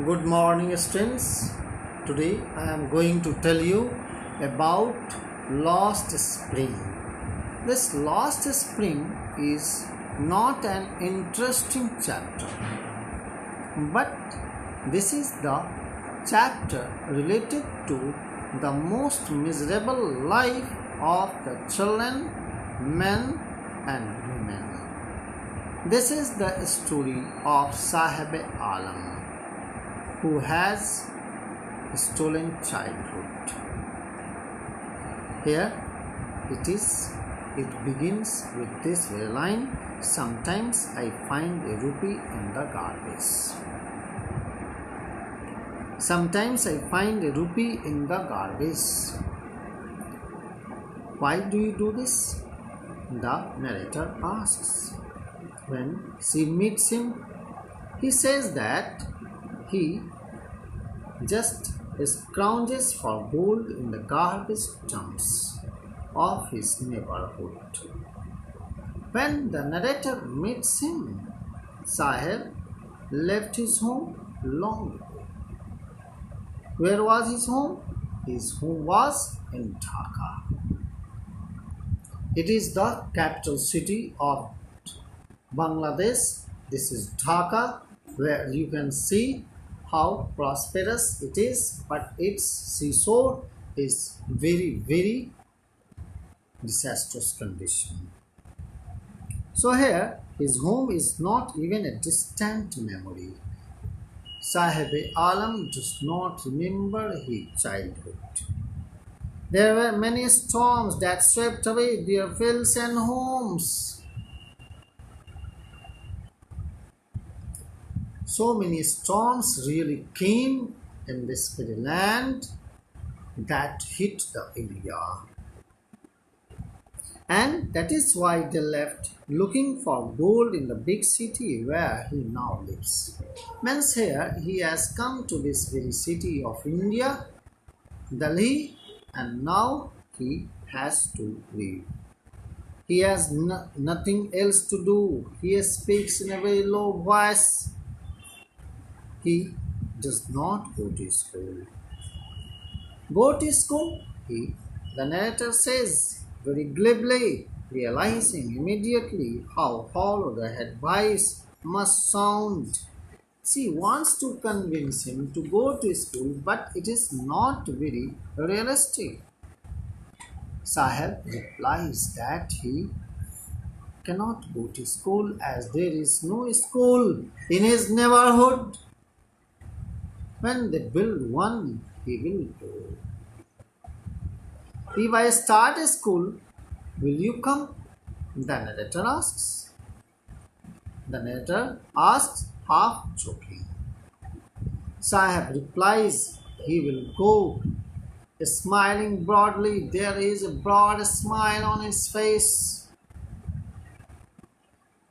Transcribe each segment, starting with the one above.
Good morning, students. Today I am going to tell you about Lost Spring. This Lost Spring is not an interesting chapter, but this is the chapter related to the most miserable life of the children, men, and women. This is the story of Sahib Alam, who has stolen childhood. Here it begins with this very line: sometimes I find a rupee in the garbage. Sometimes I find a rupee in the garbage. Why do you do this? The narrator asks. When she meets him, he says that he just scrounges for gold in the garbage dumps of his neighborhood. When the narrator meets him, Sahib left his home long ago. Where was his home? His home was in Dhaka. It is the capital city of Bangladesh. This is Dhaka, where you can see how prosperous it is, but its seashore is very disastrous condition. So here his home is not even a distant memory. Sahib Alam does not remember his childhood. There were many storms that swept away their fields and homes. So many storms really came in this very land that hit the area. And that is why they left looking for gold in the big city where he now lives. Means here he has come to this very city of India, Delhi, and now he has to leave. He has nothing else to do. He speaks in a very low voice. He does not go to school. Go to school, the narrator says very glibly, realizing immediately how hollow the advice must sound. She wants to convince him to go to school, but it is not very realistic. Sahib replies that he cannot go to school as there is no school in his neighborhood. When they build one, he will go. If I start a school, will you come? The narrator asks. The narrator asks, half joking. Sahib replies, he will go. Smiling broadly, there is a broad smile on his face.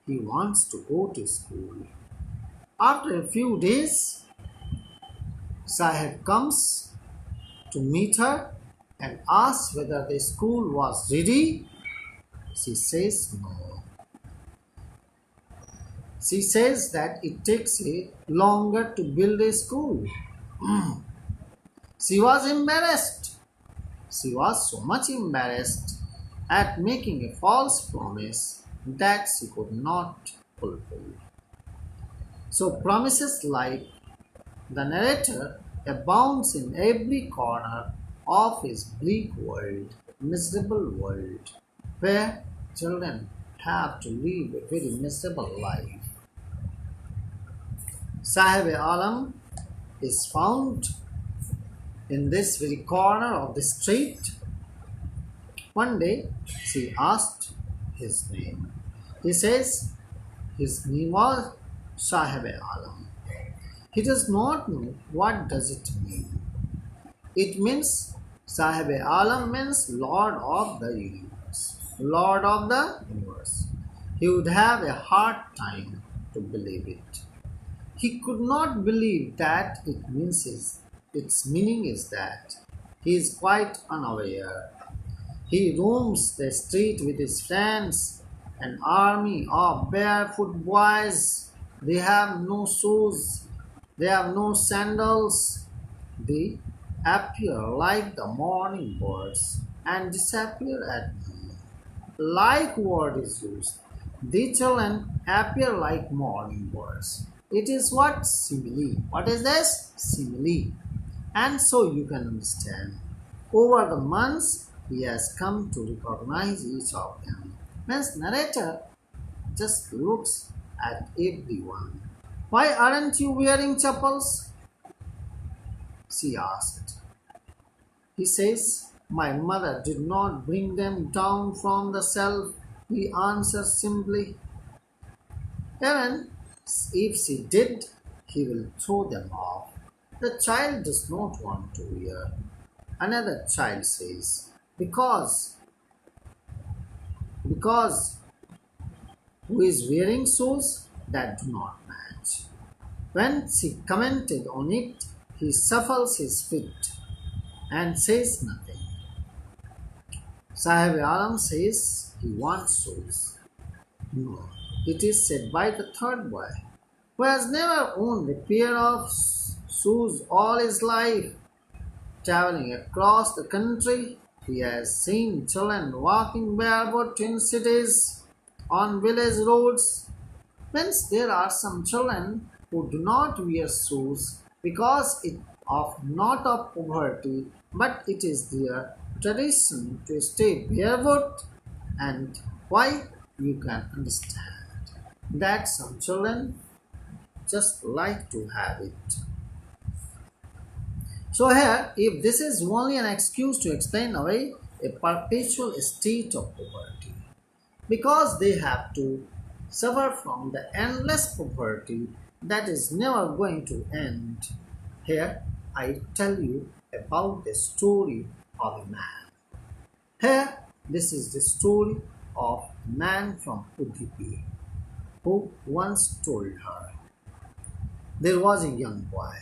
He wants to go to school. After a few days, Sahib comes to meet her and asks whether the school was ready. She says no. She says that it takes longer to build a school. She was embarrassed. She was so much embarrassed at making a false promise that she could not fulfill. So promises like the narrator abounds in every corner of his bleak world, miserable world, where children have to live a very miserable life. Sahib Alam is found in this very corner of the street. One day she asked his name. He says his name was Sahib Alam. He does not know what does it mean. It means Sahib Alam means Lord of the Universe. Lord of the Universe. He would have a hard time to believe it. He could not believe that its meaning is that he is quite unaware. He roams the street with his friends, an army of barefoot boys. They have no shoes. They have no sandals. They appear like the morning birds and disappear at noon. Like word is used. The children appear like morning birds. It is what? Simile. What is this? Simile. And so you can understand. Over the months, he has come to recognize each of them. Means narrator just looks at everyone. Why aren't you wearing chappals? She asked. He says, my mother did not bring them down from the shelf. He answered simply. Even if she did, he will throw them off. The child does not want to wear. Another child says, because who is wearing shoes that do not match. When she commented on it, he shuffles his feet and says nothing. Sahib Alam says he wants shoes. No, it is said by the third boy, who has never owned a pair of shoes all his life. Traveling across the country, he has seen children walking barefoot in cities, on village roads. Hence, there are some children who do not wear shoes because it of not of poverty, but it is their tradition to stay barefoot. And why, you can understand that some children just like to have it. So here, if this is only an excuse to explain away a perpetual state of poverty, because they have to suffer from the endless poverty that is never going to end. Here, I tell you about the story of a man. Here, this is the story of a man from Udupi who once told her there was a young boy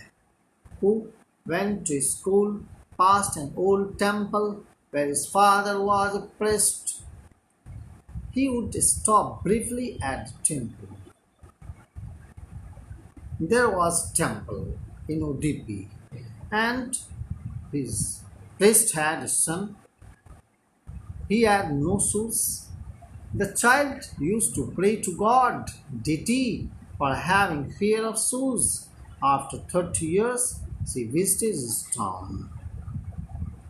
who went to school past an old temple where his father was a priest. He would stop briefly at the temple. There was a temple in Udupi, and his priest had a son. He had no shoes. The child used to pray to God, deity, for having fear of shoes. After 30 years, she visited his town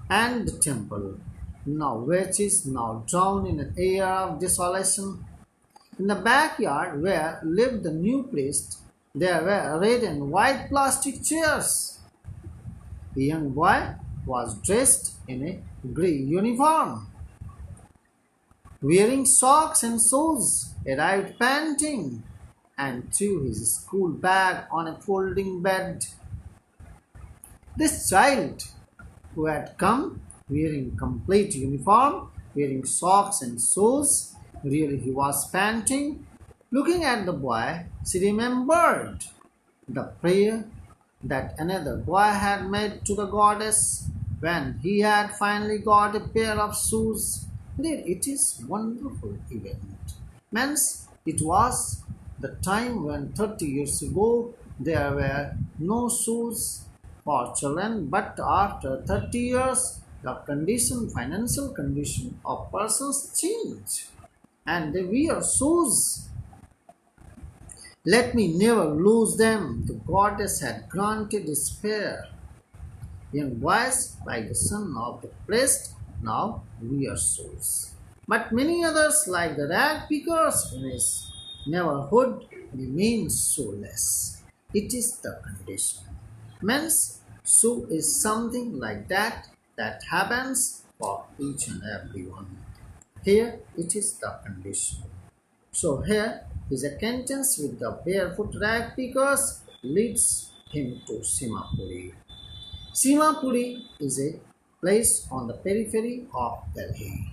and the temple, now which is now drowned in an air of desolation. In the backyard where lived the new priest, there were red and white plastic chairs. The young boy was dressed in a grey uniform, wearing socks and shoes, arrived panting, and threw his school bag on a folding bed. This child, who had come wearing complete uniform, wearing socks and shoes, really he was panting. Looking at the boy, she remembered the prayer that another boy had made to the goddess when he had finally got a pair of shoes. It is wonderful event. Means it was the time when 30 years ago there were no shoes for children, but after 30 years the financial condition of persons change and they wear shoes. Let me never lose them. The goddess had granted despair. Young boys, like the son of the priest, now wear shoes. But many others, like the rag pickers in his neighborhood, remain shoeless. It is the condition. Men's shoe is something like that that happens for each and everyone. Here it is the condition. So here his acquaintance with the barefoot rag pickers leads him to Simapuri. Simapuri is a place on the periphery of Delhi.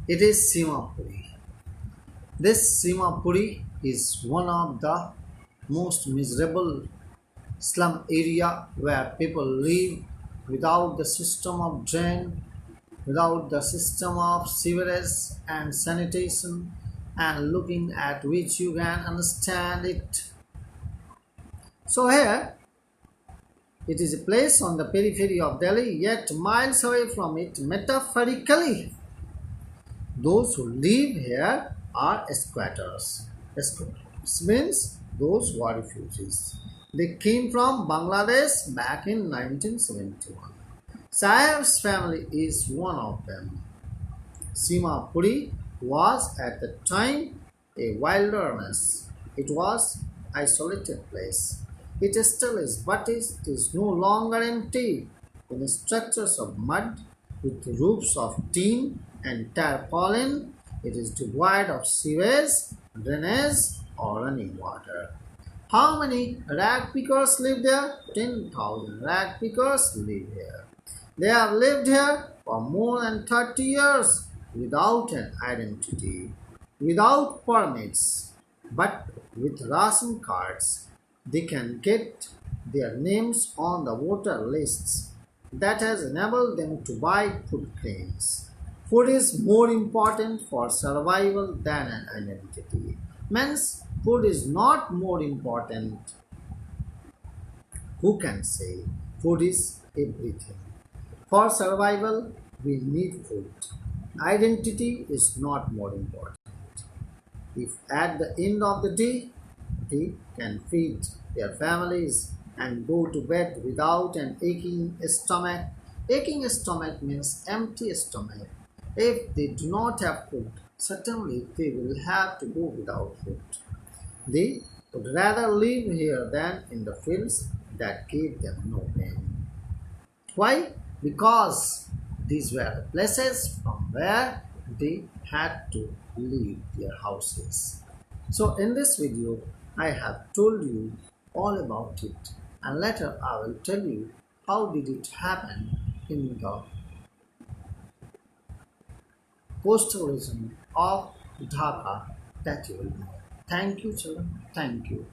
It is Simapuri. This Simapuri is one of the most miserable slum area where people live without the system of drain, without the system of sewerage and sanitation, and looking at which you can understand it. So here it is a place on the periphery of Delhi, yet miles away from it metaphorically. Those who live here are squatters. Squatters means those who are refugees. They came from Bangladesh back in 1971. Sahab's family is one of them. Simapuri was at the time a wilderness. It was isolated place. It still is, but it is no longer empty. In structures of mud with roofs of tin and tarpaulin, it is devoid of sewage, drainage, or running water. How many rag pickers live there? 10,000 rag pickers live here. They have lived here for more than 30 years without an identity, without permits, but with ration cards. They can get their names on the voter lists. That has enabled them to buy food grains. Food is more important for survival than an identity. Means food is not more important. Who can say food is everything? For survival, we need food. Identity is not more important. If at the end of the day they can feed their families and go to bed without an aching stomach means empty stomach. If they do not have food, certainly they will have to go without food. They would rather live here than in the fields that gave them no pain. Why? Because these were the places from where they had to leave their houses. So in this video, I have told you all about it, and later I will tell you how did it happen in the coastal region of Dhaka that you will know. Thank you children. Thank you.